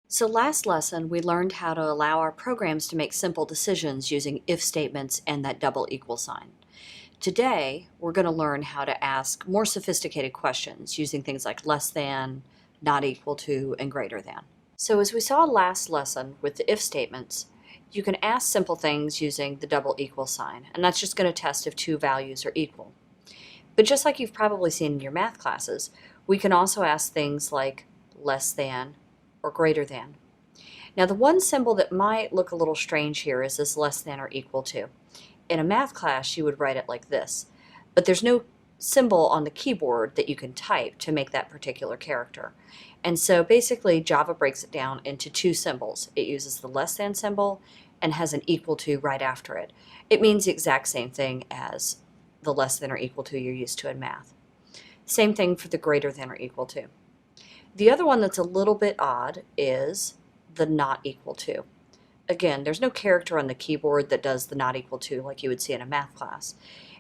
So last lesson, we learned how to allow our programs to make simple decisions using if statements and that double equal sign. Today, we're going to learn how to ask more sophisticated questions using things like less than, not equal to, and greater than. So as we saw last lesson with the if statements, you can ask simple things using the double equal sign, and that's just going to test if two values are equal. But just like you've probably seen in your math classes, we can also ask things like less than or greater than. Now the one symbol that might look a little strange here is this less than or equal to. In a math class you would write it like this, but there's no symbol on the keyboard that you can type to make that particular character. And so basically Java breaks it down into two symbols. It uses the less than symbol and has an equal to right after it. It means the exact same thing as the less than or equal to you're used to in math. Same thing for the greater than or equal to. The other one that's a little bit odd is the not equal to. Again, there's no character on the keyboard that does the not equal to like you would see in a math class.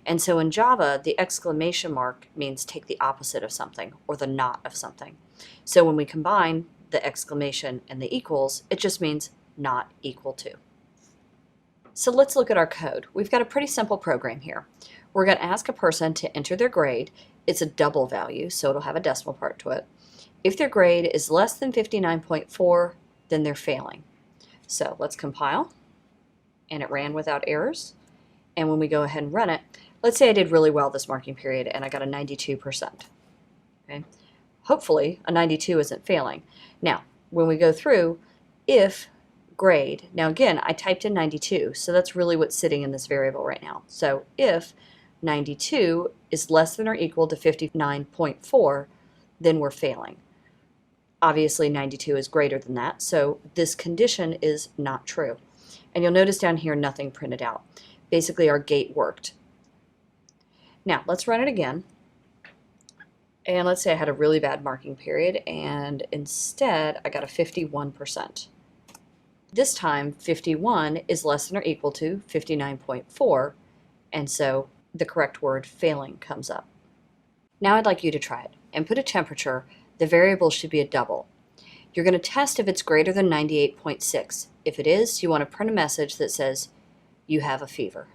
And so in Java, the exclamation mark means take the opposite of something or the not of something. So when we combine the exclamation and the equals, it just means not equal to. So let's look at our code. We've got a pretty simple program here. We're going to ask a person to enter their grade. It's a double value, so it'll have a decimal part to it. If their grade is less than 59.4, then they're failing. So let's compile, and it ran without errors. And when we go ahead and run it, let's say I did really well this marking period and I got a 92%. Okay? Hopefully a 92 isn't failing. Now, when we go through, if grade, now again, I typed in 92, so that's really what's sitting in this variable right now. So if 92 is less than or equal to 59.4, then we're failing. Obviously 92 is greater than that, so this condition is not true. And you'll notice down here nothing printed out. Basically our gate worked. Now let's run it again. And let's say I had a really bad marking period and instead I got a 51%. This time 51 is less than or equal to 59.4, and so the correct word failing comes up. Now I'd like you to try it and put a temperature. The variable should be a double. You're going to test if it's greater than 98.6. If it is, you want to print a message that says you have a fever.